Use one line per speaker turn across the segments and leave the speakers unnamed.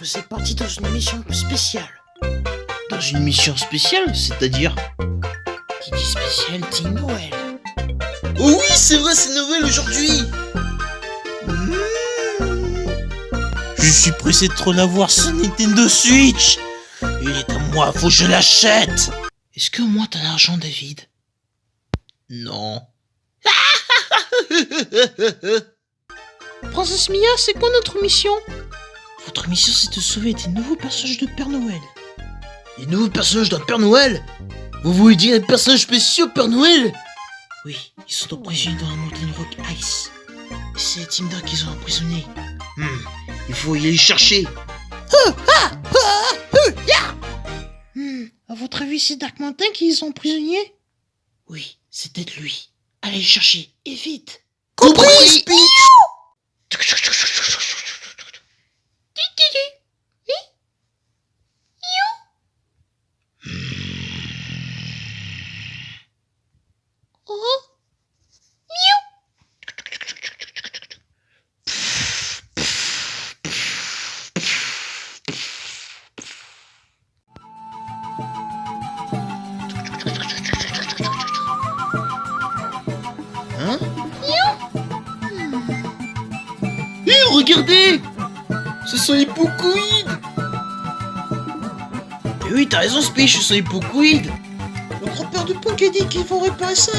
faisais partie dans une mission spéciale.
Dans une mission spéciale, c'est-à-dire?
Qui dit spécial dit Noël.
Oh oui, c'est vrai, c'est Noël aujourd'hui. Je suis pressé de trop l'avoir sur Nintendo Switch. Il est à moi, faut que je l'achète.
Est-ce que au moins t'as l'argent, David?
Non.
Princesse Mia, c'est quoi notre mission? Votre mission, c'est de sauver des nouveaux personnages de Père Noël.
Les nouveaux personnages d'un Père Noël? Vous voulez dire les personnages spéciaux Père Noël?
Oui, ils sont emprisonnés dans la montagne Rock Ice. Et c'est Timda qu'ils ont emprisonnés.
Il faut y aller les chercher.
À votre avis, c'est Dark Mountain qui les ont emprisonnés? Oui, c'est peut-être lui. Allez le chercher, et vite.
Compris, Speech. Hein? Regardez! Ce sont les Pocoïdes! Eh oui, t'as raison, Speech, ce sont les Pocoïdes.
Le grand-père de Punk a dit qu'il faut réparer ça.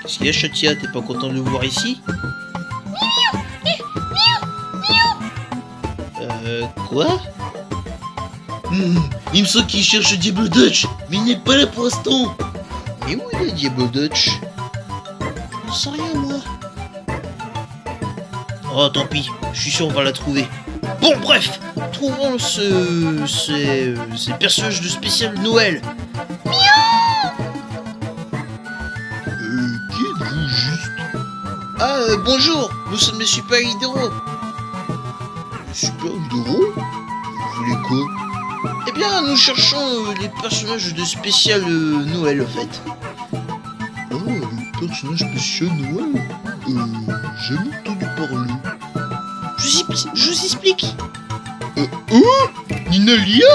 Qu'est-ce qu'il y a, Chatia? T'es pas content de le voir ici? Quoi? Il me semble qu'il cherche Diable Dutch, mais il n'est pas là pour l'instant. Mais où est Diable Dutch?
Je sais rien, moi.
Oh, tant pis, je suis sûr on va la trouver. Bon, bref, trouvons ces personnages de spécial Noël. Qui êtes-vous juste? Ah, bonjour, nous sommes les super héros. Super héros? Vous voulez quoi? Eh bien, nous cherchons les personnages de spécial Noël, en fait. Oh, les personnages spéciaux Noël? Jamais entendu parler.
Je vous explique.
Ninalia?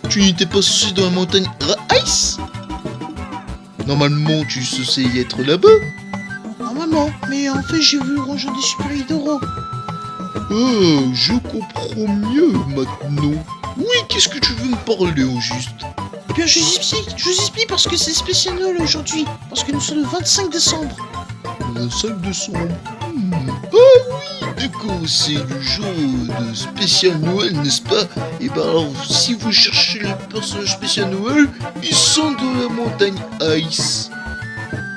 Tu n'étais pas censé dans la montagne Ice? Normalement, tu es censé y être là-bas.
Normalement, mais en fait, j'ai voulu rejoindre des super-héros.
Ah, je comprends mieux maintenant. Oui, qu'est-ce que tu veux me parler au juste?
Eh bien, je vous explique parce que c'est spécial Noël aujourd'hui. Parce que nous sommes le 25 décembre.
Le 25 décembre. Ah oui, d'accord, c'est le jour de spécial Noël, n'est-ce pas? Et ben alors, si vous cherchez les personnages spécial Noël, ils sont de la montagne Ice.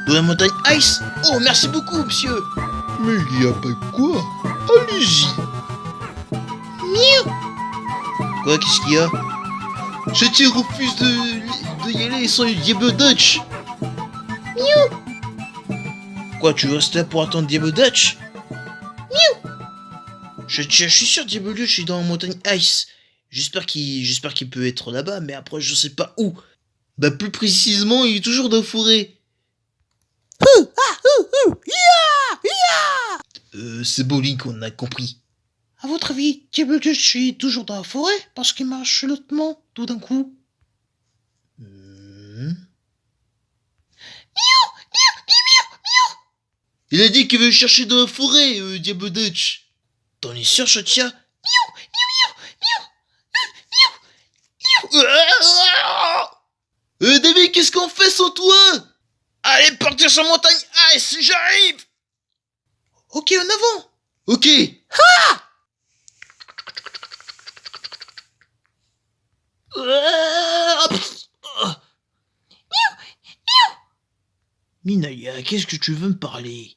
De la montagne Ice? Oh, merci beaucoup, monsieur. Mais il y a pas quoi? Allez-y.
Miaou.
Quoi, qu'est-ce qu'il y a? Chatia refuse de y aller sans Diable Dutch.
Miaou.
Quoi, tu veux rester là pour attendre Diable Dutch?
Miaou.
Je suis sûr Diable Dutch est dans la montagne Ice. J'espère qu'il peut être là-bas, mais après je sais pas où. Bah plus précisément, il est toujours dans la forêt. C'est beau Link, on a compris.
À votre avis, Diable Dutch est toujours dans la forêt parce qu'il marche lentement tout d'un coup.
Il a dit qu'il veut chercher dans la forêt, Diable Dutch. T'en es sûr, Chatia? David, qu'est-ce qu'on fait sans toi? Allez, partir sur montagne Ice, j'arrive.
Ok, en avant.
Ok. Minaya, qu'est-ce que tu veux me parler?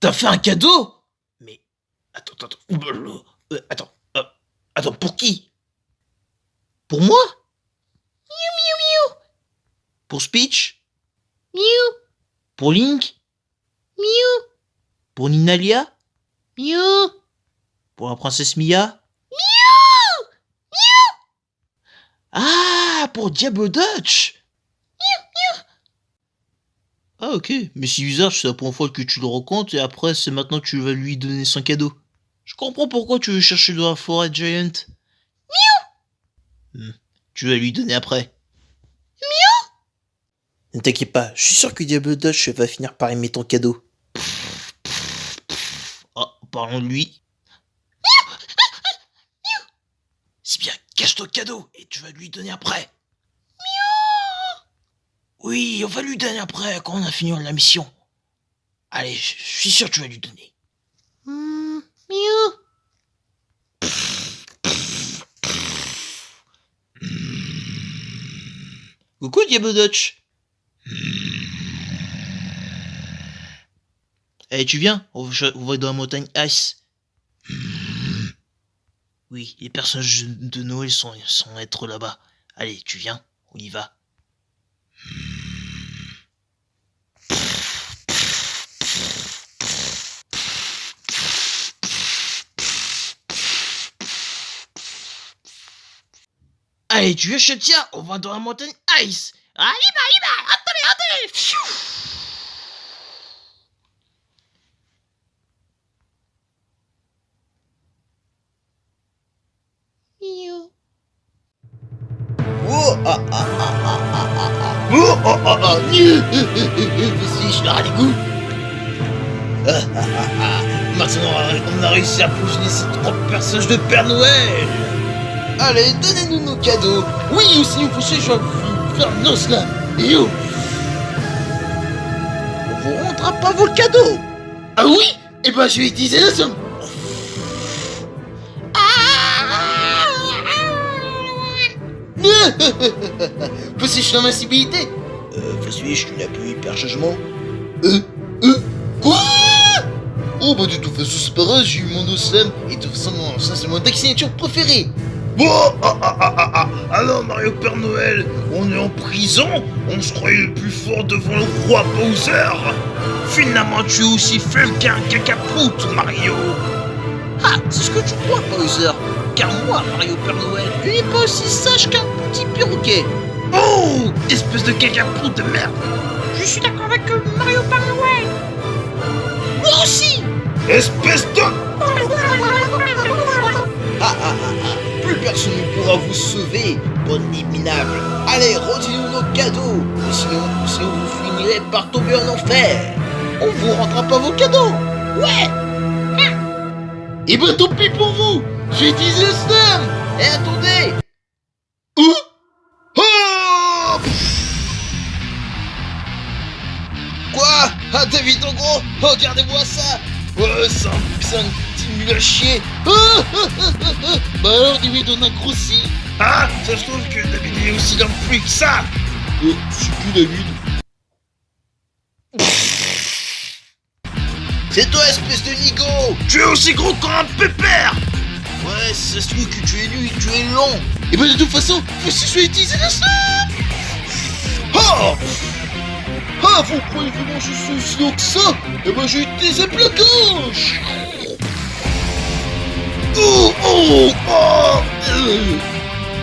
T'as fait un cadeau? Mais attends, pour qui? Pour moi? Pour Speech? Pour Link? Pour Ninalia? Pour la princesse Mia? Ah, pour Diable Dutch! Ah ok, mais si bizarre, c'est la première fois que tu le rencontres et après c'est maintenant que tu vas lui donner son cadeau. Je comprends pourquoi tu veux chercher dans la forêt Giant. Tu vas lui donner après. Ne t'inquiète pas, je suis sûr que Diable Dodge va finir par aimer ton cadeau. Oh, parlons de lui. C'est bien, cache ton cadeau et tu vas lui donner après. Oui, on va lui donner après quand on a fini la mission. Allez, je suis sûr que tu vas lui donner.
Miaou.
Coucou Diable Dodge. Allez, tu viens, on va dans la montagne Ice. Oui, les personnages de Noël sont être là-bas. Allez, tu viens, on y va. Allez, tu veux, je te tiens, on va dans la montagne Ice. Allez, attendez. Pfiou.
Miaou.
Oh, vas-y, je leur ai des goûts. Maintenant, on a réussi à projeter ces 3 personnages de Père Noël. Allez, donnez-nous nos cadeaux. Oui, ou sinon, vous savez, je vais vous faire un os là. Et oh,
On vous rendra pas vos cadeaux.
ah oui? Eh ben, je vais utiliser la somme. Voici, je suis en invincibilité. Suis-je, tu n'as plus hyper-changement? Quoi? Oh bah de toute façon c'est pas grave, j'ai eu mon oslam et de toute façon ça c'est mon deck signature préféré. Bon, alors Mario Père Noël, on est en prison? On se croyait le plus fort devant le roi Bowser. Finalement tu es aussi faible qu'un cacaproute, Mario. Ah, c'est ce que tu crois, Bowser. Car moi, Mario Père Noël,
Il n'est pas aussi sage qu'un petit perroquet.
oh, espèce de cacaproute de merde.
Je suis d'accord avec Mario Père Noël. Moi aussi.
Espèce de... Plus personne ne pourra vous sauver, bonne minable. Allez, retirez-nous nos cadeaux, sinon vous finirez par tomber en enfer. On vous rendra pas vos cadeaux. Ouais. Et ben tant pis pour vous. J'ai utilisé le slam. Et attendez. Oh. Quoi? Ah David en gros, regardez-moi ça. Ouais, c'est un petit nul à chier. Bah alors David on a grossi. Ah, ça se trouve que David est aussi dans le plus que ça. C'est qui David? C'est toi espèce de nigo. Tu es aussi gros qu'un pépère. Ouais, ça se trouve que tu es nul, tu es long. Et bah de toute façon, voici je vais utiliser la slam. Oh. Ah, vous croyez vraiment que je suis aussi long que ça? Eh ben, j'ai utilisé le placage.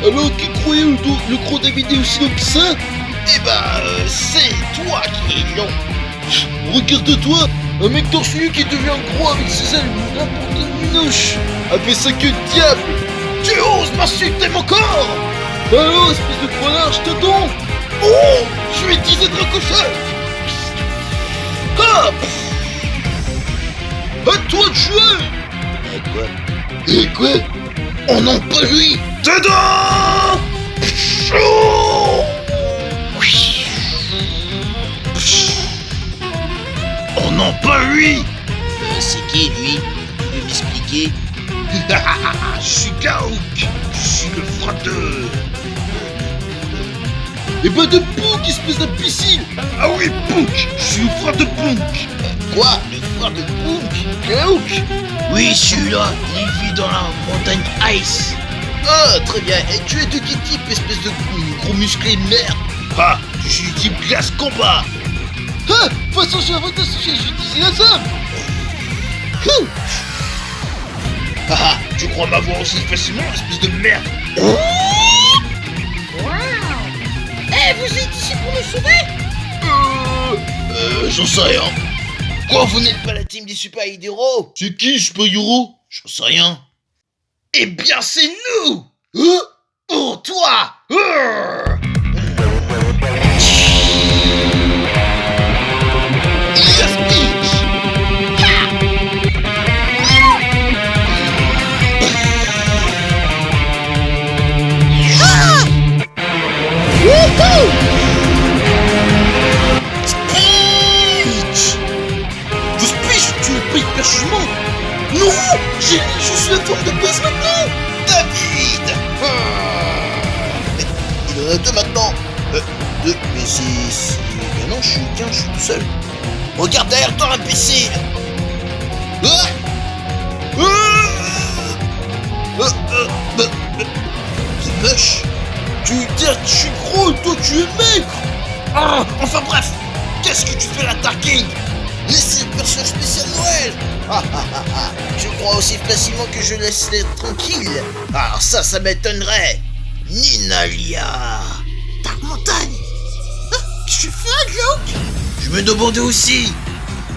Alors, qui croyait le gros David est aussi long que ça? Eh ben, c'est toi qui es long. Regarde-toi, un mec torse nu qui devient gros avec ses ailes n'importe une noche. Appelle ça que diable. Tu oses m'insulter mon corps? Alors, espèce de connard, je t'attends. Oh, je vais utiliser de ricochet. Ah! À toi de jouer! Et quoi? Oh non, pas lui! Dedans! Oh non, pas lui! C'est qui lui? Tu veux m'expliquer? Je suis Gauk! Je suis le frappeur! Et bah de Punk, espèce d'imbécile! Ah oui, Punk! Je suis le frère de Punk! Quoi? Le frère de Punk? Gauk? Oui, celui-là, il vit dans la montagne Ice! Ah, très bien, et tu es de quel type, espèce de gros musclé merde? Ah, je suis du type glace combat! Ah, de toute façon, j'ai inventé ce sujet, j'ai utilisé la somme! Ah, tu crois m'avoir aussi facilement, espèce de merde?
Eh, vous êtes ici pour nous sauver?
J'en sais rien.
Quoi, vous n'êtes pas la team des super-héros?
C'est qui, super-héros?
J'en sais rien. Eh bien, c'est nous!
Hein?
Oh, toi!
Yes, bitch!
Speech!
Je Speech, tu es pas hyper charmant! Non! Je suis la forme de base maintenant!
David!
Il en a deux maintenant! Deux, mais c'est... Ben non, je suis tout seul.
Regarde derrière toi, imbécile!
Ah! C'est moche! Tu dis que je suis gros, toi tu es maigre!
Ah, enfin bref! Qu'est-ce que tu fais là, Darking?
Laissez le personnage spécial Noël!
Je crois aussi facilement que je laisserai tranquille. Alors ça m'étonnerait. Ninalia.
Dark Montagne. Qu'est-ce que tu fais, Glauque?
Je me demandais aussi.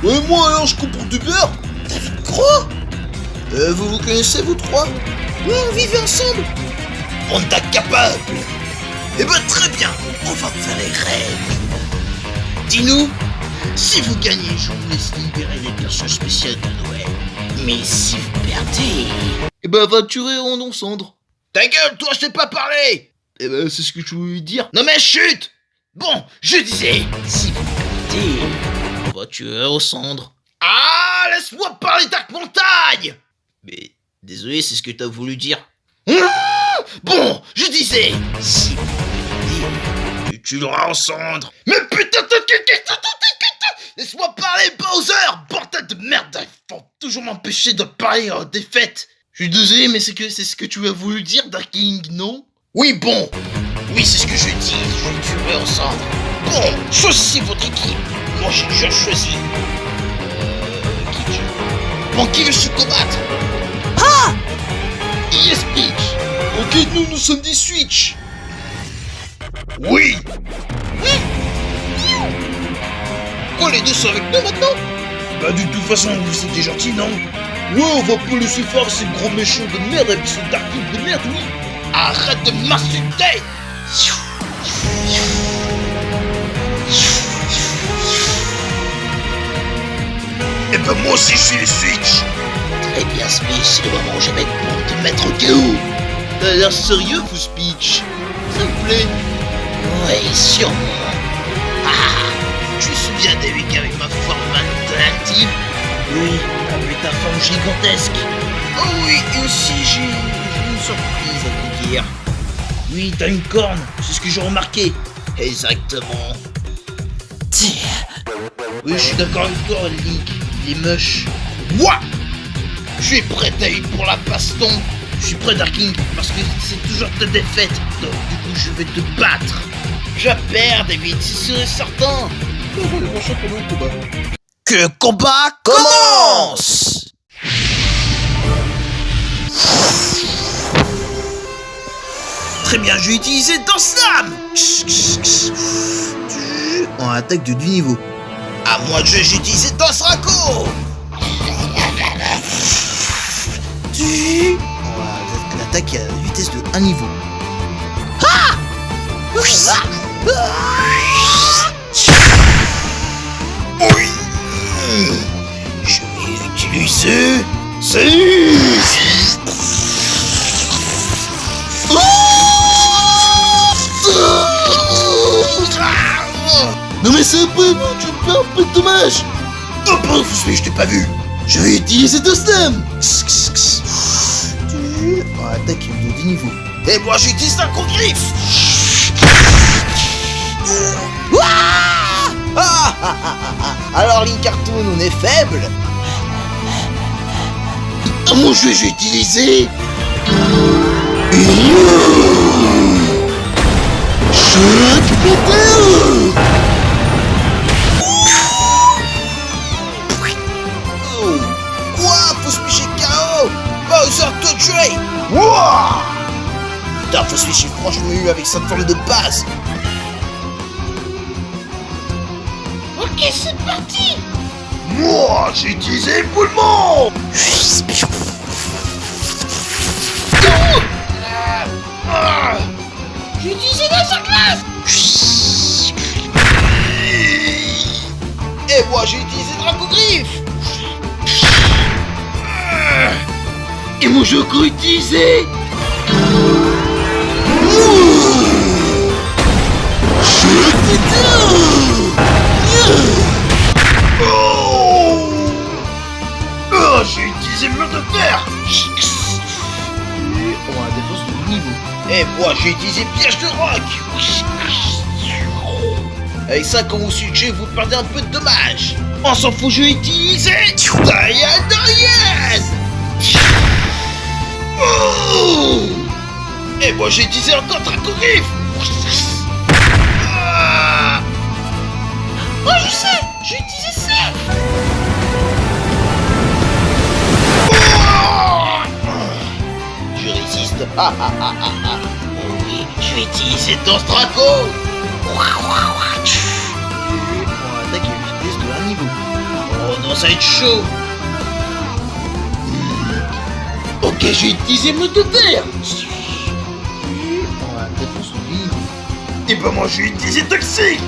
Ouais, moi alors je comprends du beurre!
David Croc?
Vous vous connaissez vous trois?
Oui, on vivait ensemble.
Bande d'incapables. Eh ben très bien. On va faire les règles. Dis-nous, si vous gagnez, je vous laisse libérer les personnages spéciaux de Noël. Mais si vous perdez...
Eh ben va tuer en cendre!
Ta gueule, toi, je t'ai pas parlé.
Eh ben c'est ce que je voulais dire!
Non mais chut. Bon, je disais, si vous perdez...
On va tuer aux cendres!
Ah, laisse-moi parler, Dark Montagne.
Mais désolé, c'est ce que t'as voulu dire.
Bon, je disais, si vous perdez, tu tueras en cendres. Mais putain, laisse-moi parler, Bowser. Bordel de merde, ils vont toujours m'empêcher de parler en défaite.
Je suis désolé, mais c'est ce que tu as voulu dire, Dark King, non?
Oui, bon. Oui, c'est ce que je dis, je les tuerai en cendres. Bon, choisissez votre équipe. Moi, j'ai déjà choisi. Qui je... Bon, qui veut se combattre?
Yes, bitch! Ok, nous sommes des Switch!
Oui. Quoi, les deux sont avec nous maintenant? Bah, de toute façon, vous étiez gentils, non?
Ouais, on va pas laisser faire ces gros méchants de merde avec ce Dark King de merde, oui!
Arrête de m'insulter! Eh ben moi aussi je suis les Switch!
Eh bien, Speech, c'est le moment jamais pour te mettre au KO! T'as l'air sérieux, vous, Speech? Ça me plaît!
Oui, sûrement! Ah! Tu te souviens des week avec ma forme interactive?
Oui, avec ta forme gigantesque!
Oh oui, et aussi j'ai une surprise à te dire.
Oui, t'as une corne, c'est ce que j'ai remarqué!
Exactement.
Oui, je suis d'accord avec toi, Link, il est moche!
Moi! Je suis prêt à ir pour la baston.
Je suis prêt, Dark King, parce que c'est toujours ta défaite, donc du coup je vais te battre!
Je perds, David, c'est sûr et certain.
combat.
Que le combat commence! Très bien, je vais utiliser Danse Lame.
En attaque de 2 niveaux.
À moi de jouer, j'ai utilisé Danse Raco.
En attaque à vitesse de 1 niveau.
Oui. Je vais utiliser...
Non mais c'est un peu bon, tu me fais un peu de dommage.
Oh pauvre, je t'ai pas vu.
Je vais utiliser deux slam. En attaque de 10 niveaux.
Et moi j'utilise un gros griffe.
Alors Link Cartoon, on est faible.
À mon jeu, j'ai utilisé...
Choc météo.
Quoi? Faut se picher KO. Bowser te tuer. Wouah. Putain, faut se picher franchement eu avec cette forme de base.
Ok, Ok, c'est parti.
Moi, j'ai utilisé éboulement.
J'ai utilisé laser glace.
Et moi, j'ai utilisé Dracogriffe.
Et moi j'ai encore utilisé...
Oh, j'ai utilisé le mur de fer.
On a la défense de niveau.
Et moi, j'ai utilisé piège de roc. Avec ça, quand vous switchez, vous perdez un peu de dommages. On s'en fout, j'ai utilisé Diane Dorian. Oh. Et moi, j'ai utilisé encore Dracogriffe.
Oh, je sais. J'ai utilisé ça.
Je résiste. Oh oui, je vais utiliser Danse Draco.
On attaque à une vitesse de 1 niveau.
Oh non, ça va être chaud.
Ok, j'ai utilisé mot de fer. On a la défense de 8 niveaux.
Et ben moi, j'ai utilisé Toxique.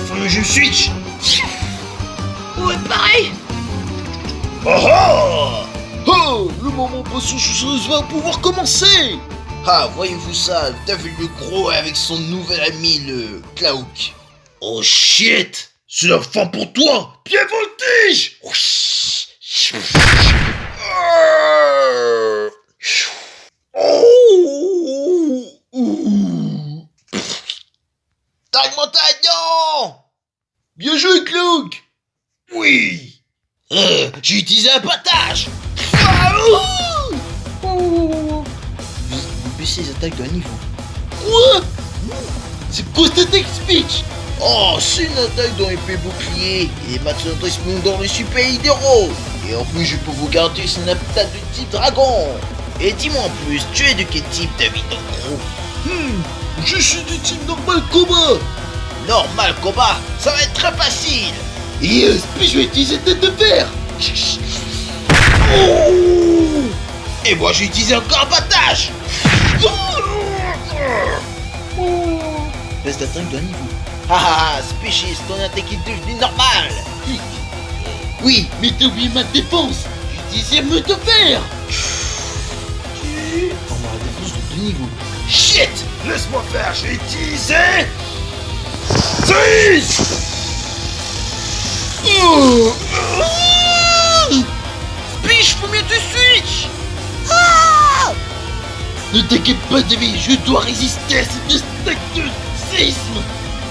Faut que je switch.
Ouais, pareil.
Oh oh.
Oh, le moment passion va pouvoir commencer.
Ah, voyez-vous ça, David le Gros avec son nouvel ami, le Klauk. Oh shit. C'est la fin pour toi. Pied voltige. Tag Montagnon.
Bien joué, Cloak.
Oui. J'ai utilisé un battage.
Vous baissez les attaques d'un niveau. Quoi? C'est quoi cette attaque speech?
Oh, c'est une attaque dans épée bouclier. Et maintenant, ils sont dans le super héros. Et en plus, je peux vous garantir c'est une attaque de type dragon. Et dis-moi en plus, tu es de quel type, David en gros?
Je suis du type normal combat.
Normal combat, ça va être très facile.
Et speech, je vais utiliser tête de fer.
Et moi, j'ai utilisé encore un battage.
Baisse d'attaque d'un niveau.
Ah, Species, ton attaque est devenue normale.
Oui, mais t'as oublié ma défense. J'utilisais mot de fer. On a la défense de 2 niveaux.
Shit, laisse-moi faire, j'ai utilisé... Freeze.
Biche, faut mieux te switch.
Ne t'inquiète pas, David, je dois résister à cette attaque de séisme.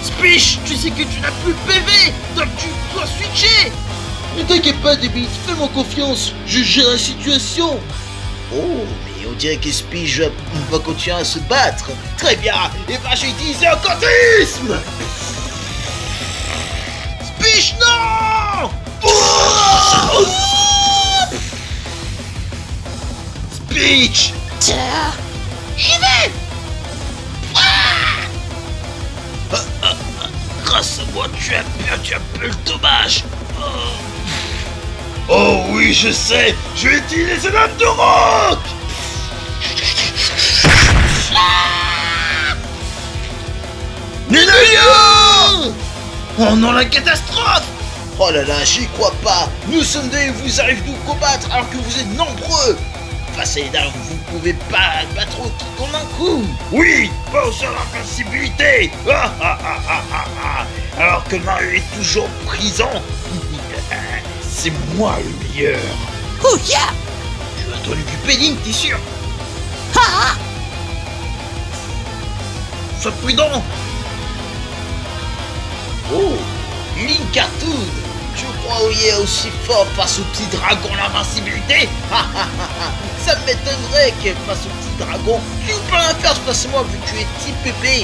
Spish, tu sais que tu n'as plus de PV, donc tu dois switcher.
Ne t'inquiète pas, David, fais-moi confiance, je gère la situation.
Oh, mais on dirait que Speech va continuer à se battre. Très bien, et ben j'ai utilisé un quantisme. Speech, non. Speech.
J'y vais.
Grâce à moi, tu as perdu un peu le dommage. Oh oui, je sais, je vais utiliser l'âme de roc. Ninoyo. Oh non, la catastrophe. Oh là là, j'y crois pas. Nous sommes deux et vous arrivez nous combattre alors que vous êtes nombreux. Face à les dames, vous ne pouvez pas battre qui en un coup. Oui, pas sur l'invincibilité. Alors que Mario est toujours prison. C'est moi le meilleur.
Oh yeah.
Tu vas t'en occuper, Link, t'es sûr? Sois prudent. Oh, Link Cartoon. Tu crois qu'il est aussi fort face au petit dragon l'invincibilité? Ça m'étonnerait que face au petit dragon, tu ne peux rien faire face à moi vu que tu es type pépé.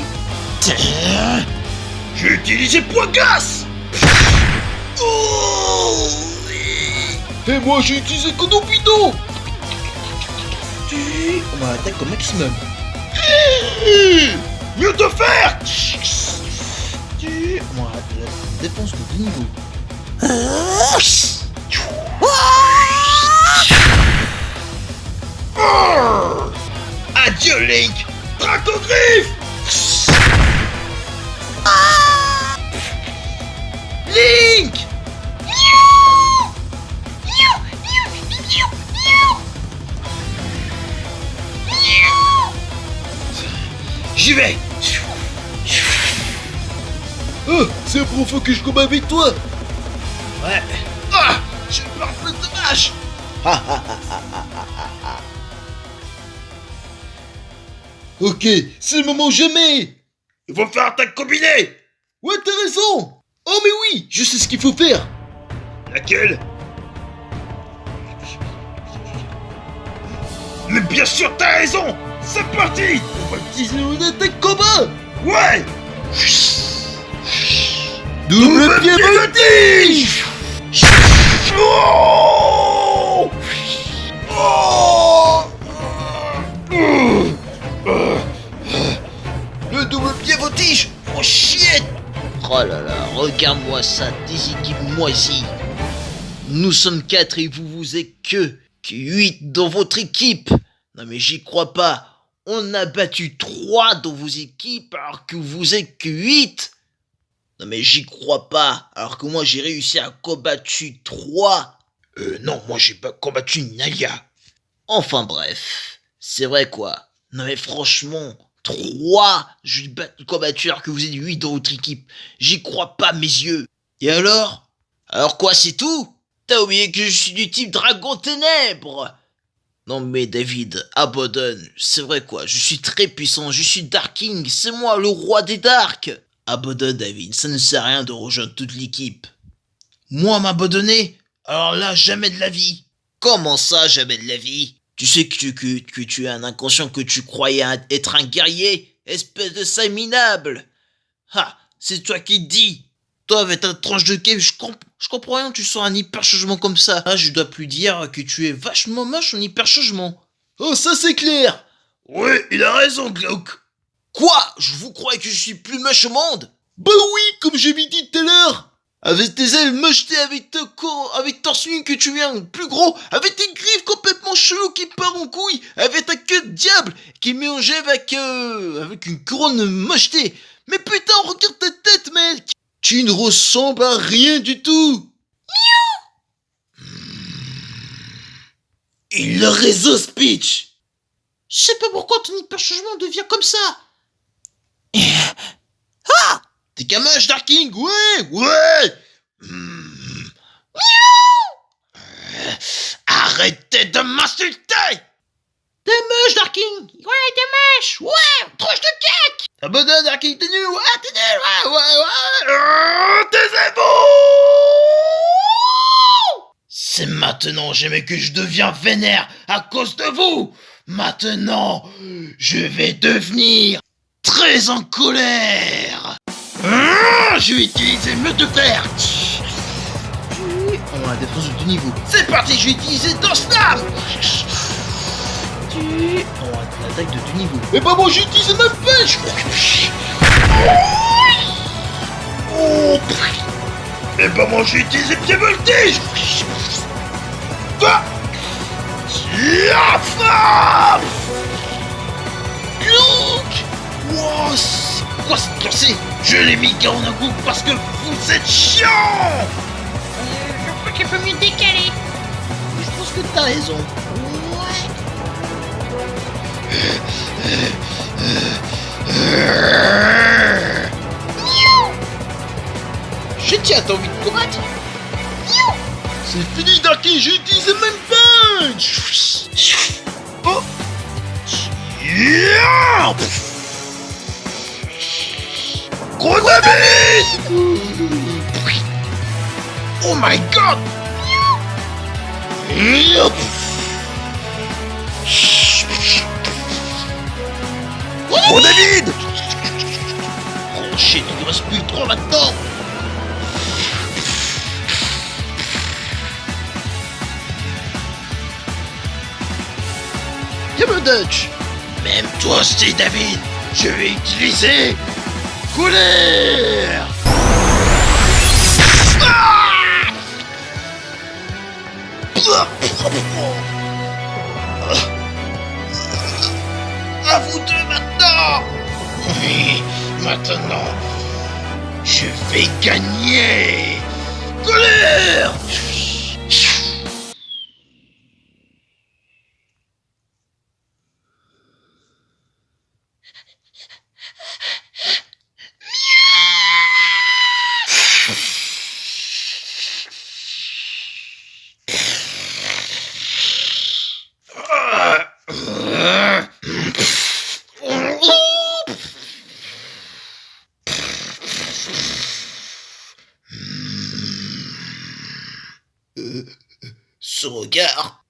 J'ai utilisé poids glace. Oh, oui.
Et moi j'ai utilisé Konopido. On a l'attaque au maximum.
Mieux te faire.
de la défense de 2 niveaux.
Adieu Link, Dracogriffe. Link. J'y vais.
Oh, c'est la première fois que je combats avec toi.
Ouais. Ah, je parle de dommage.
Ok, c'est le moment ou jamais.
Il faut faire attaque combinée.
Ouais, t'as raison. Oh mais oui, je sais ce qu'il faut faire.
Laquelle? Mais bien sûr, t'as raison. C'est parti.
On va utiliser une attaque combat.
Ouais.
Double pied voltige.
Oh. Oh.
Le double pied voltige.
Oh shit. Oh là là, regarde-moi ça, des équipes moisies. Nous sommes 4 et vous êtes que 8 dans votre équipe. Non mais j'y crois pas. On a battu 3 dans vos équipes alors que vous êtes que 8. Non mais j'y crois pas. Alors que moi j'ai réussi à combattre 3. Non, moi j'ai pas combattu Naya. Enfin bref. C'est vrai quoi. Non mais franchement, 3 je l'ai combattu alors que vous êtes 8 dans votre équipe. J'y crois pas mes yeux. Et alors? Alors quoi, c'est tout? T'as oublié que je suis du type Dragon Ténèbres. Non mais David, abandonne. C'est vrai quoi, je suis très puissant, je suis Dark King, c'est moi le roi des Darks. Abandonne David, ça ne sert à rien de rejoindre toute l'équipe. Moi m'abandonner? Alors là, jamais de la vie. Comment ça, jamais de la vie? Tu sais que tu es un inconscient, que tu croyais être un guerrier, espèce de ça minable. Ah, c'est toi qui te dis. Toi, avec ta tranche de cave, je comprends rien, tu sens un hyper-changement comme ça. Ah, je dois plus dire que tu es vachement moche en hyper-changement.
Oh, ça c'est clair.
Oui, il a raison, Glauque. Quoi? Je vous croyais que je suis plus moche au monde?
Bah oui, comme j'ai dit tout à l'heure. Avec tes ailes mochetées, avec ton corps, avec ton swing que tu viens plus gros, avec tes griffes complètement chelou qui part en couille, avec ta queue de diable qui est mélangée avec une couronne mochetée. Mais putain, regarde ta tête, mec. Tu ne ressembles à rien du tout.
Il a raison, Speech.
Je sais pas pourquoi ton hyper-changement devient comme ça.
T'es qu'un moche, Dark King, ouais. Arrêtez de m'insulter.
T'es moche, Dark King. Ouais, t'es moche. Ouais, tranche de cake.
Abandonne, Dark King, t'es nul, ouais. Taisez-vous. C'est maintenant, jamais que je deviens vénère à cause de vous. Maintenant, je vais devenir très en colère. Je vais utiliser le de fer.
On a la défense de 2 niveaux.
C'est parti, je vais utiliser Danse Flamme.
On a l'attaque de 2 niveaux. Et bah moi j'utilise ma pêche.
Et ben moi j'ai utilisé pied voltige. Va. Look. Wow, c'est quoi cette lancée? Je l'ai mis en un coup parce que vous êtes chiant.
Je crois qu'il faut mieux décaler.
Je pense que t'as raison. Je tiens, t'as envie de combattre?
C'est fini, Darky, j'ai utilisé même punch.
Oh. Gros David! Oh my god! Gros David! Oh shit, il ne reste plus trop maintenant!
Game Dutch.
Même toi aussi, David, je vais utiliser colère. À vous deux maintenant. Oui, maintenant, je vais gagner. Colère. Ce regard.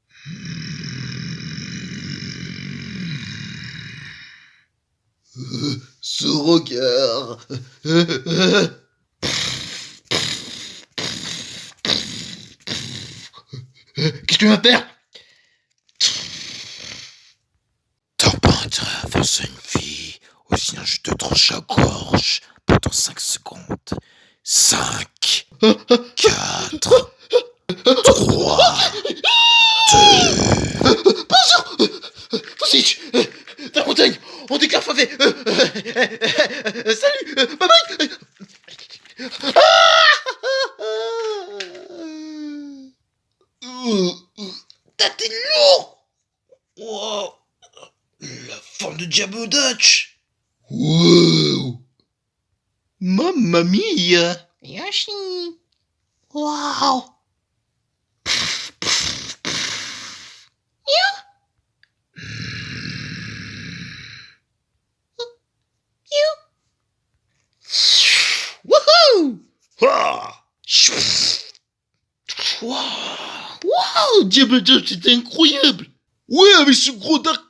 Ce regard.
Qu'est-ce que tu veux faire?
T'as pas intérêt à faire ça une fille, ou sinon je te tranche la gorge pendant 5 secondes. 5, 4, 3, 2...
Tosich, ta montagne, on déclare favé. Salut, bye bye.
T'as t'es lourd. Wow. La forme de Diablo Dutch.
Wow.
Mamma mia. Yoshi. Wow. Wouhou!
Ah.
Wow, Diablo Dutch, c'était incroyable.
Ouais, avec ce gros Dark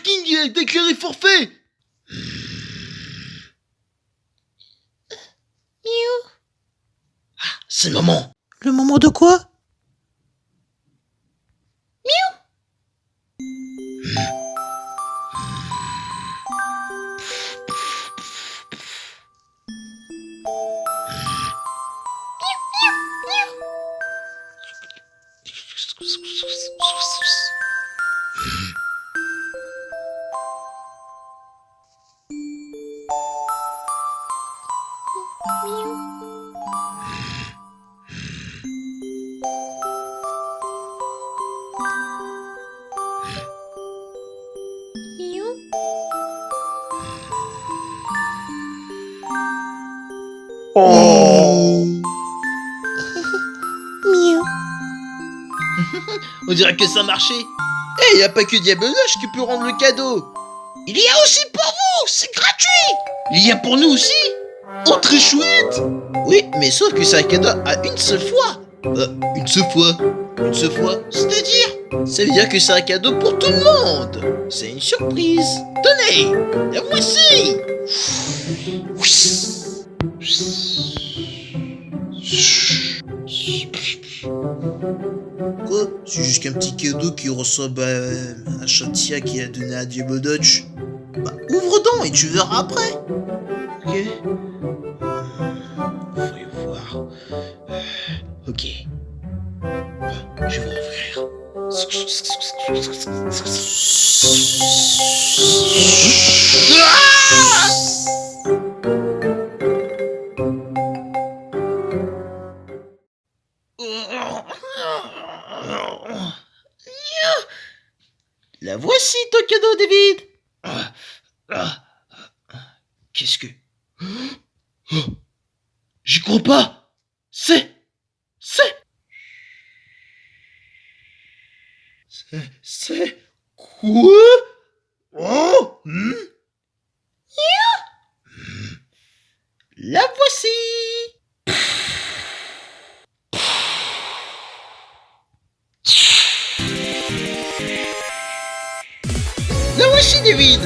King a déclaré forfait.
C'est le moment.
Le moment de quoi?
Oh.
Miaou.
On dirait que ça marchait. Eh, y a pas que Diablo Dutch qui peut rendre le cadeau. Il y a aussi pour vous, c'est gratuit. Il y a pour nous aussi. Oh, très chouette. Oui, mais sauf que c'est un cadeau à une seule fois.
Une seule fois.
Une seule fois, c'est-à-dire? Ça veut dire que c'est un cadeau pour tout le monde. C'est une surprise. Tenez, la voici. Quoi? C'est juste qu'un petit cadeau qui ressemble à un chantier qui a donné à Diablo Dutch. Bah, ouvre donc et tu verras après. Ok. Faut y voir. Ok. Je vais ouvrir. La voici ton cadeau, David. Qu'est-ce que...
J'y crois pas. C'est
Quoi?
Oh, la voici. La voici, David.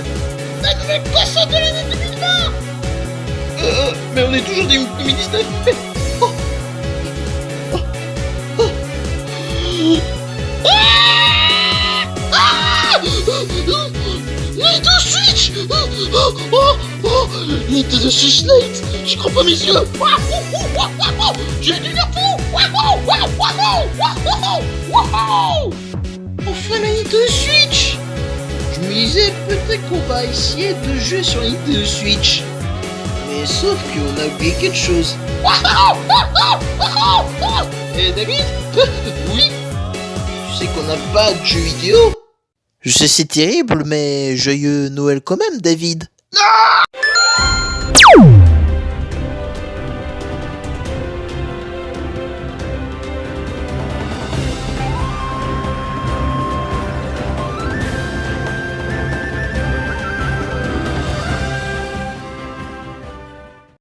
La nouvelle poisson de l'année 2020.
mais on est toujours des 2019. Nintendo Switch. Nintendo Switch Lite. Je crois pas mes yeux. J'ai dû faire fou. Enfin la Nintendo Switch! Je me disais peut-être qu'on va essayer de jouer sur la Nintendo Switch. Mais sauf qu'on a oublié quelque chose. Eh David? Oui? Tu sais qu'on n'a pas de jeux vidéo? Je sais c'est terrible, mais joyeux Noël quand même, David.